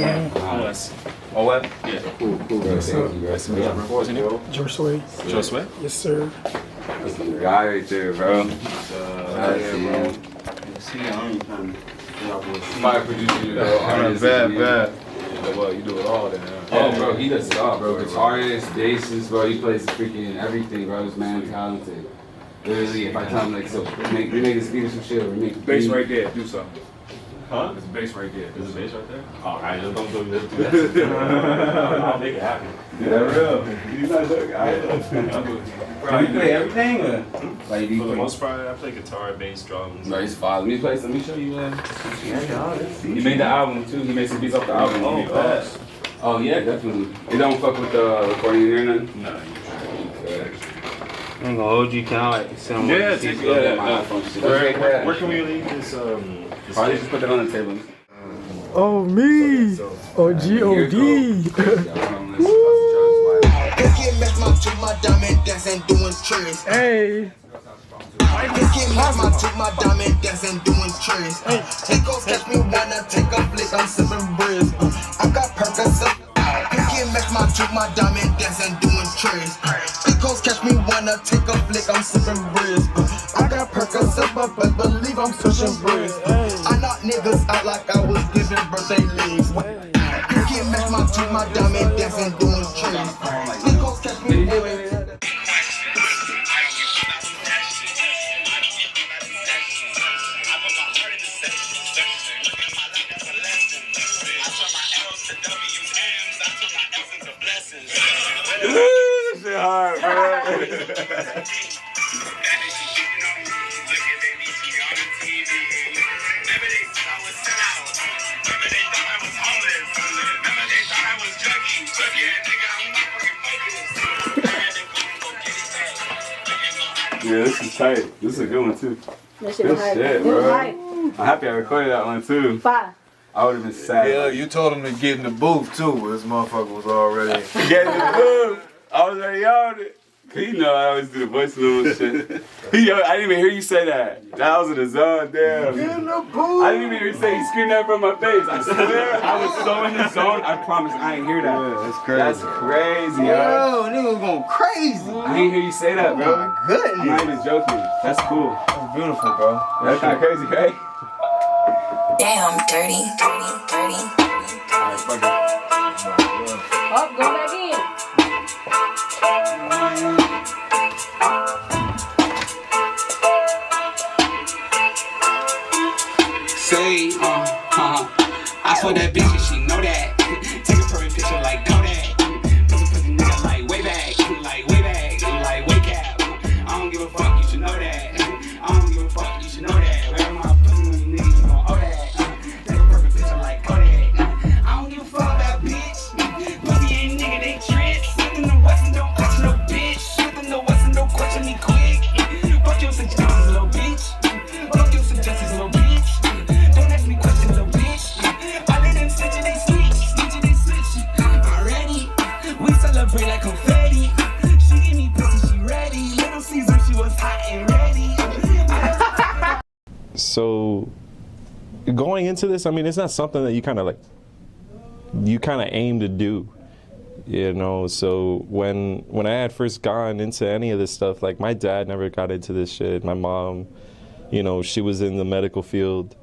man. Nice. Oh, what? Yeah. Cool. Yes, sir. What's your name? Joshua. Joshua? Yes, sir. That's the guy right there, bro. bro. See, I ain't trying to. Fire producer, bro. Artist, Bad. Well, you do it all then. Oh, bro, he does it all, bro. Guitarist, bassist, bro. He plays freaking everything, bro. This man talented. Literally, if I tell him, like, so, we make this beat or some shit, or we make Bass right there, do something. Huh? There's a bass right there. There's a bass right there? Oh, alright, just don't do this. I'll make it happen. Yeah, real. He's not joking. Bro, you play everything? Or? Like, For the most part, I play guitar, bass, drums. Bro, he's fine. Let me show you, He made the album, too. He made some beats off the album. Oh, fast. Oh, yeah, definitely. You don't fuck with the recording there, nothing? No, I'm gonna hold you, can I like sit on Yeah, one take seat? it. My iPhone shit. Where can we leave this? Probably just put that on the table. Oh, me. Oh, G-O-D. My diamond dancing, doing tricks. Hey. My diamond dancing, doing tricks. They gon' catch me when I take a flick, I'm sipping breeze. I got Percocet. My diamond dancing, doing tricks. They gon' catch me when I take a flick, I'm sipping breeze. I got Percocet, but believe I'm switching breeze. I knock niggas out like I was giving birthday leaves. You can't match my diamond dancing, doing tricks. They gon' catch me when This shit hard, bro. Yeah, this is tight. This is a good one too. That shit Good was hype. shit, It was bro. hype. I'm happy I recorded that one too. Fire. I would have been sad. Yeah, you told him to get in the booth too. This motherfucker was already. Get in the booth. I was already on it. You know I always do the voice note and shit. Yo, I didn't even hear you say that. That was in the zone, damn. Get in the booth. I didn't even hear you say you screamed that from my face. I swear, I was so in the zone. I promise I ain't hear that. Yeah, that's crazy. That's crazy, yo. Yo, nigga was going crazy. I didn't hear you say that, bro. Oh my goodness. I'm not even joking. That's cool. That's beautiful, bro. That's kind of crazy, right? Damn, dirty. Alright, fuck it. Oh, go back in. say, I swear that bitch and she know that. Take a perfect picture like Kodak. Pussy nigga like way back, like way cap. I don't give a fuck, you should know that. I don't give a fuck, you should know that. Wherever my pussy when you niggas, you gon' owe that. Take a perfect picture like Kodak. I don't give a fuck about bitch. Pussy ain't nigga, they tricks. Within the West and don't question no bitch. Within the West and don't question me quick. Fuck your suggestions, little bitch. Fuck your suggestions, little bitch. Don't ask me questions, little bitch. I let them switch it, they switch. Already, we celebrate like confetti. She give me pussy, she ready. Little Caesar, she was hot and ready. So going into this, I mean, it's not something that you kind of aim to do, you know. So when I had first gone into any of this stuff, like my dad never got into this shit. My mom, you know, she was in the medical field,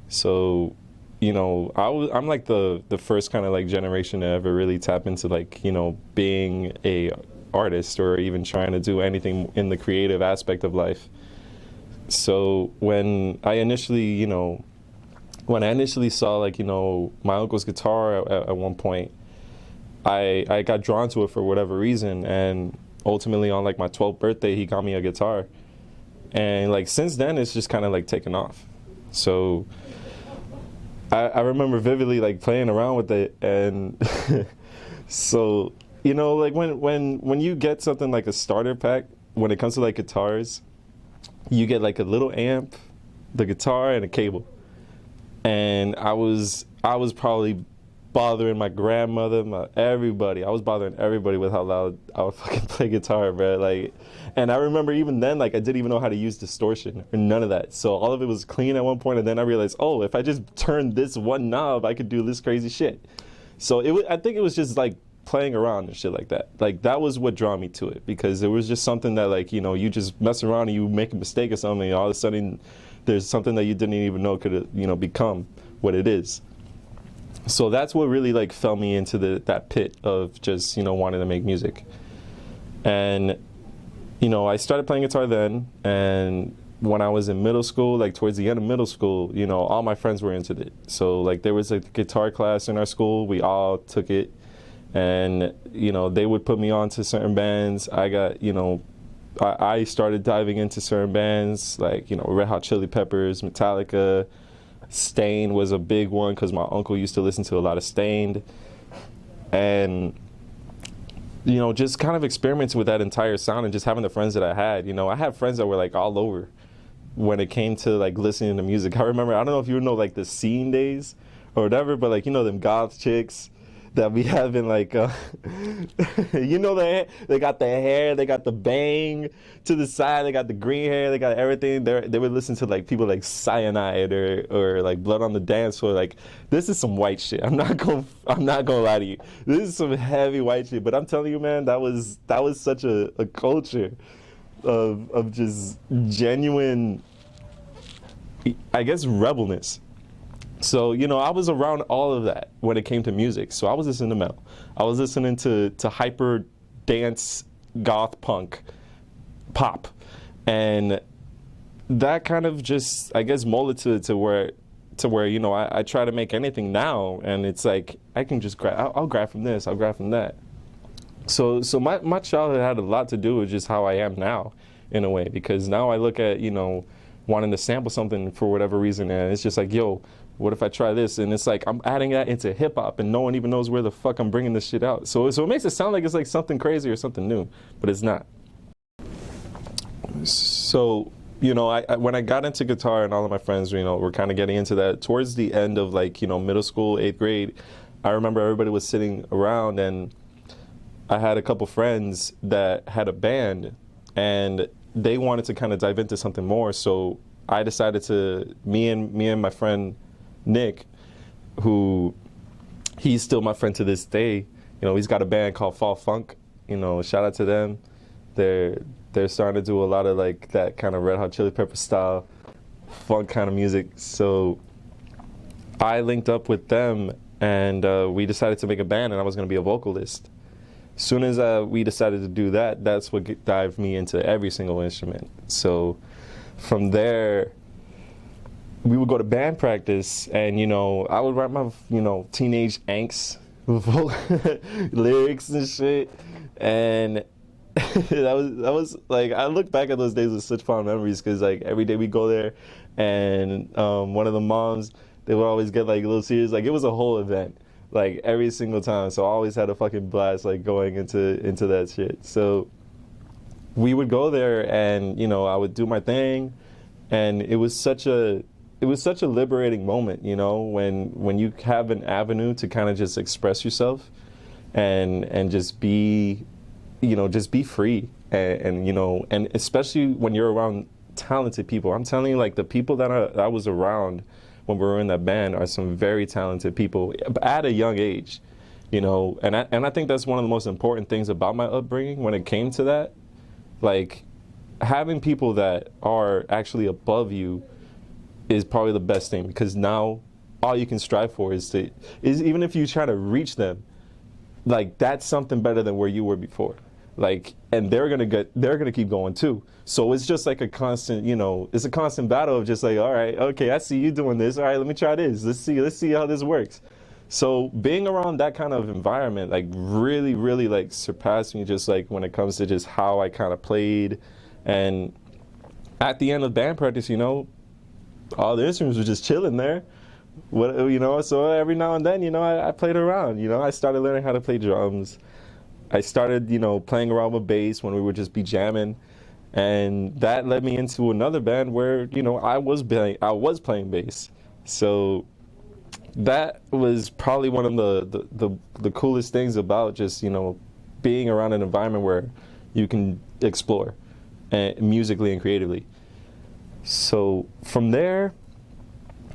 so you know, I'm like the first kind of like generation to ever really tap into like, you know, being a artist or even trying to do anything in the creative aspect of life. So when I initially saw like, you know, my uncle's guitar at one point, I got drawn to it for whatever reason, and ultimately on like my 12th birthday he got me a guitar, and like since then it's just kind of like taken off. So I remember vividly like playing around with it, and so you know, like when you get something like a starter pack, when it comes to like guitars, you get like a little amp, the guitar, and a cable. And I was probably bothering my grandmother, everybody. I was bothering everybody with how loud I would fucking play guitar, bro. Like, and I remember even then, like, I didn't even know how to use distortion or none of that. So all of it was clean at one point, and then I realized, oh, if I just turned this one knob, I could do this crazy shit. So I think it was just like playing around and shit like that. Like that was what drew me to it, because it was just something that, like, you know, you just mess around and you make a mistake or something, and all of a sudden there's something that you didn't even know could, you know, become what it is. So that's what really like fell me into that pit of just, you know, wanting to make music. And, you know, I started playing guitar then, and when I was in middle school, like towards the end of middle school, you know, all my friends were into it. So like there was a guitar class in our school, we all took it, and, you know, they would put me on to certain bands. I got, you know, I started diving into certain bands, like, you know, Red Hot Chili Peppers, Metallica. Stain was a big one because my uncle used to listen to a lot of Stained. And, you know, just kind of experimenting with that entire sound and just having the friends that I had. You know, I had friends that were like all over when it came to like listening to music. I remember, I don't know if you know like the scene days or whatever, but like, you know, them goth chicks that we have in like, you know, they got the hair, they got the bang to the side, they got the green hair, they got everything. They would listen to like people like Cyanide or like Blood on the Dance Floor. Like, this is some white shit. I'm not gonna lie to you. This is some heavy white shit. But I'm telling you, man, that was such a culture of just genuine, I guess, rebelness. So, you know, I was around all of that when it came to music. So I was listening to metal. I was listening to hyper dance, goth punk, pop. And that kind of just, I guess, molded to where, you know, I try to make anything now. And it's like, I can just grab, I'll grab from this, I'll grab from that. So my childhood had a lot to do with just how I am now, in a way. Because now I look at, you know, wanting to sample something for whatever reason, and it's just like, yo, what if I try this? And it's like, I'm adding that into hip hop and no one even knows where the fuck I'm bringing this shit out. So it makes it sound like it's like something crazy or something new, but it's not. So, you know, I when I got into guitar and all of my friends, you know, were kind of getting into that towards the end of like, you know, middle school, 8th grade. I remember everybody was sitting around and I had a couple friends that had a band and they wanted to kind of dive into something more. So I decided to, me and my friend Nick, who he's still my friend to this day. You know, he's got a band called Fall Funk. You know, shout out to them. They're starting to do a lot of like that kind of Red Hot Chili Pepper style funk kind of music. So I linked up with them and we decided to make a band, and I was going to be a vocalist. As soon as we decided to do that, that's what dived me into every single instrument. So from there, we would go to band practice, and, you know, I would write my, you know, teenage angst lyrics and shit. And that was like, I look back at those days with such fond memories, because like every day we go there, and one of the moms, they would always get like a little serious. Like, it was a whole event, like every single time. So I always had a fucking blast, like going into that shit. So we would go there, and, you know, I would do my thing, and it was such a liberating moment, you know, when you have an avenue to kind of just express yourself and just be, you know, just be free, and you know, and especially when you're around talented people. I'm telling you, like, the people that I was around when we were in that band are some very talented people at a young age, you know, and I think that's one of the most important things about my upbringing when it came to that. Like, having people that are actually above you is probably the best thing, because now all you can strive for is even if you try to reach them, like, that's something better than where you were before. Like, and they're gonna keep going too. So it's just like a constant, you know, it's a constant battle of just like, all right, okay, I see you doing this. All right, let me try this. Let's see how this works. So being around that kind of environment, like, really, really, like, surpassed me, just like when it comes to just how I kind of played. And at the end of band practice, you know, all the instruments were just chilling there. What, you know, so every now and then, you know, I played around. You know, I started learning how to play drums. I started, you know, playing around with bass when we would just be jamming, and that led me into another band where, you know, I was playing bass. So that was probably one of the coolest things about just, you know, being around an environment where you can explore musically and creatively. So from there,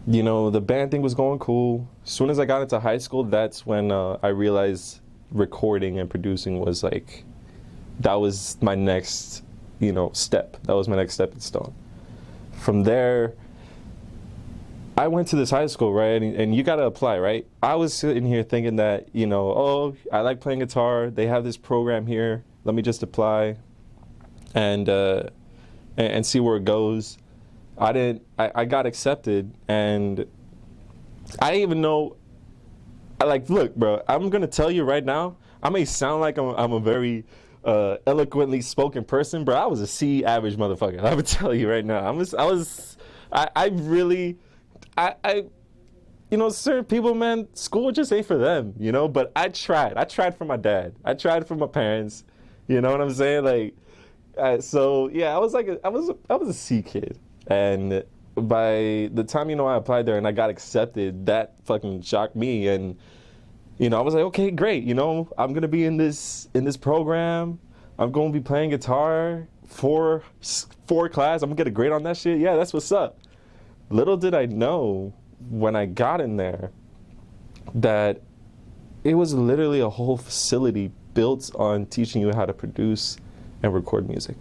you know, the band thing was going cool. As soon as I got into high school, that's when I realized recording and producing was like, that was my next, you know, step. That was my next stepping stone. From there, I went to this high school, right? And you got to apply, right? I was sitting here thinking that, you know, oh, I like playing guitar. They have this program here. Let me just apply and see where it goes. I got accepted, and I didn't even know. Look, bro, I'm going to tell you right now, I may sound like I'm a very eloquently spoken person, bro. I was a C average motherfucker. I would tell you right now. You know, certain people, man, school just ain't for them, you know, but I tried. I tried for my dad. I tried for my parents. You know what I'm saying? Like, so yeah, I was a C kid. And by the time, you know, I applied there and I got accepted, that fucking shocked me. And, you know, I was like, okay, great. You know, I'm going to be in this program. I'm going to be playing guitar for class. I'm going to get a grade on that shit. Yeah, that's what's up. Little did I know when I got in there that it was literally a whole facility built on teaching you how to produce and record music.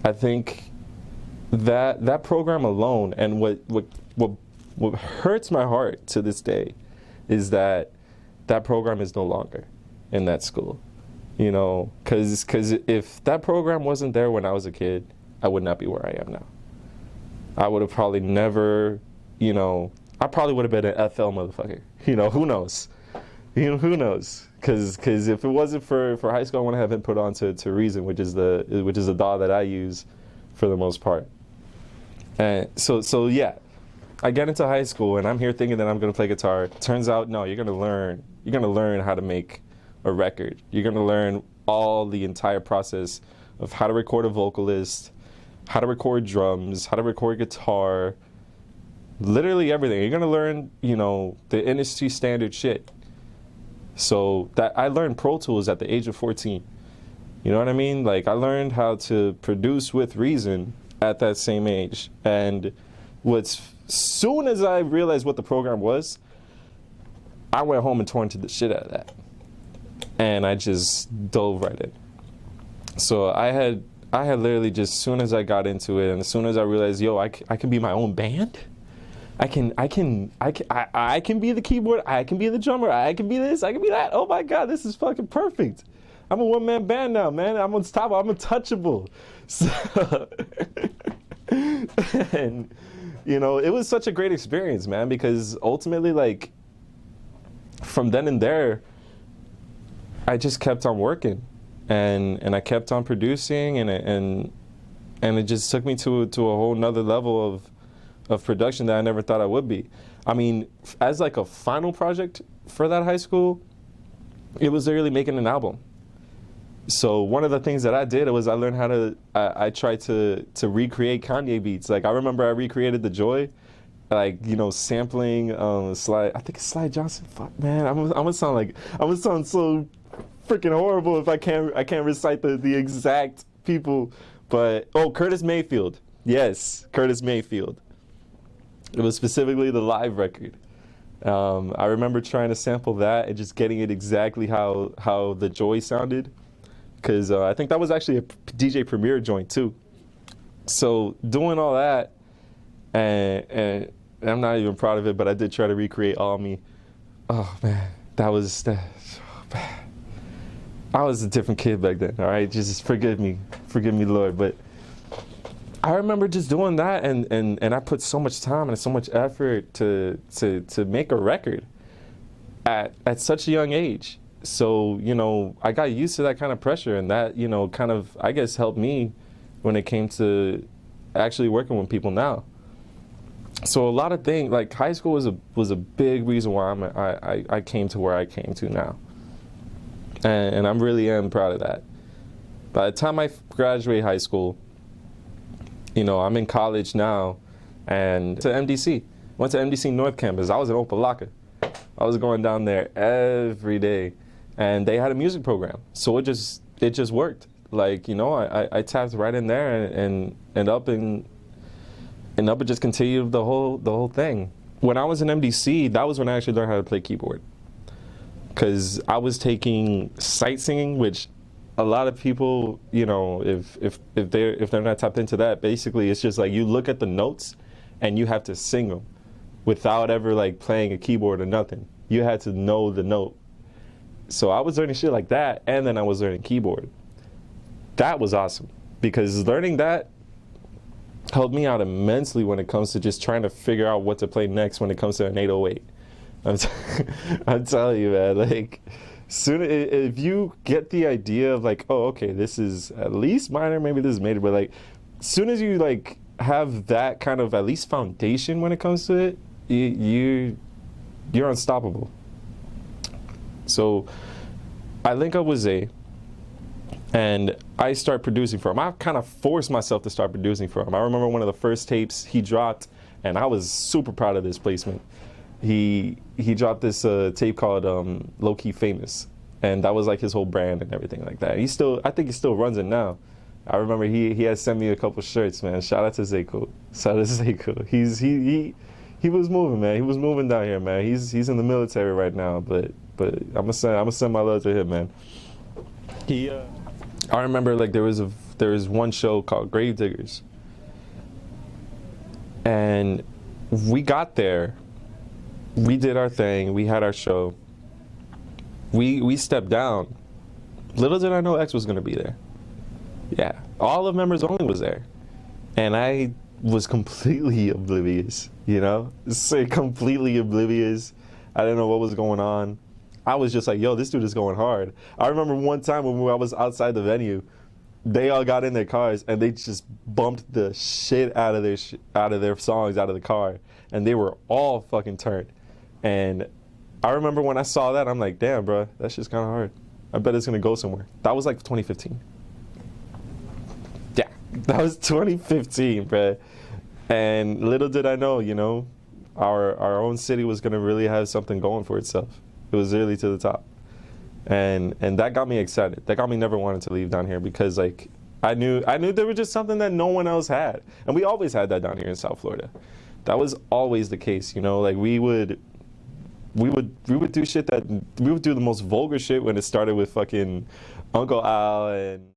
I think that program alone, and what hurts my heart to this day is that program is no longer in that school. You know, because if that program wasn't there when I was a kid, I would not be where I am now. I would have probably never, you know, I probably would have been an FL motherfucker. You know, who knows? You know, who knows? Because if it wasn't for high school, I wouldn't have been put on to Reason, which is the DAW that I use for the most part. And so yeah, I get into high school and I'm here thinking that I'm gonna play guitar. Turns out, no, you're gonna learn how to make a record. You're gonna learn the entire process of how to record a vocalist, how to record drums, how to record guitar, literally everything. You're gonna learn, you know, the industry standard shit. So that I learned Pro Tools at the age of 14. You know what I mean? Like, I learned how to produce with Reason at that same age. And soon as I realized what the program was, I went home and tore into the shit out of that. And I just dove right in. So I had literally just, as soon as I got into it and as soon as I realized, yo, I can be my own band. I can be the keyboard, I can be the drummer, I can be this, I can be that. Oh my God, this is fucking perfect. I'm a one-man band now, man. I'm unstoppable, I'm untouchable. So and, you know, it was such a great experience, man, because ultimately, like, from then and there, I just kept on working, and I kept on producing, and it just took me to a whole nother level of production that I never thought I would be. I mean, as like a final project for that high school, it was literally making an album. So one of the things that I did was I learned how to, I tried to recreate Kanye beats. Like, I remember I recreated The Joy, like, you know, sampling Sly, I think it's Sly Johnson. Fuck, man, I'm gonna sound so freaking horrible if I can't recite the exact people. But, Curtis Mayfield. Yes, Curtis Mayfield. It was specifically the live record. I remember trying to sample that and just getting it exactly how The Joy sounded. Because I think that was actually a DJ Premier joint too. So doing all that, and I'm not even proud of it, but I did try to recreate All Me. Oh man, that. Oh, man. I was a different kid back then. All right, just forgive me, Lord. But I remember just doing that, and I put so much time and so much effort to make a record at such a young age. So, you know, I got used to that kind of pressure, and that, you know, kind of, I guess, helped me when it came to actually working with people now. So a lot of things, like high school was a big reason why I came to where I came to now. And I really am proud of that. By the time I graduate high school, you know, I'm in college now, and to MDC. Went to MDC North Campus. I was in Opelika. I was going down there every day. And they had a music program, so it just worked. Like, you know, I tapped right in there and up and just continued the whole thing. when I was in MDC, that was when I actually learned how to play keyboard. Because I was taking sight singing, which a lot of people, you know, if they're not tapped into that, basically it's just like you look at the notes and you have to sing them without ever like playing a keyboard or nothing. You had to know the note. So I was learning shit like that, and then I was learning keyboard. That was awesome, because learning that helped me out immensely when it comes to just trying to figure out what to play next when it comes to an 808. I'm telling you, man, like, soon if you get the idea of like, oh, okay, this is at least minor, maybe this is major, but like, as soon as you like have that kind of at least foundation when it comes to it, you're unstoppable. So I link up with Zay, and I start producing for him. I kind of forced myself to start producing for him. I remember one of the first tapes he dropped, and I was super proud of this placement. He dropped this tape called Low Key Famous, and that was like his whole brand and everything like that. I think he still runs it now. I remember he had sent me a couple shirts, man. Shout out to Zayko. Shout out to Zayko. He was moving, man. He was moving down here, man. He's in the military right now, but I'm gonna send my love to him, man. I remember like there was one show called Grave Diggers, and we got there. We did our thing. We had our show. We stepped down. Little did I know X was gonna be there. Yeah, all of Members Only was there, and I was completely oblivious. You know, say completely oblivious. I didn't know what was going on. I was just like, yo, this dude is going hard. I remember one time when I was outside the venue, they all got in their cars and they just bumped the shit out of their songs out of the car, and they were all fucking turned. And I remember when I saw that, I'm like, damn, bro, that shit's kind of hard. I bet it's gonna go somewhere. That was like 2015. Yeah, that was 2015, bro. And little did I know, you know, our own city was gonna really have something going for itself. It was really to the top, and that got me excited. That got me never wanting to leave down here, because like I knew there was just something that no one else had, and we always had that down here in South Florida. That was always the case, you know. Like we would do shit that we would do the most vulgar shit when it started with fucking Uncle Al and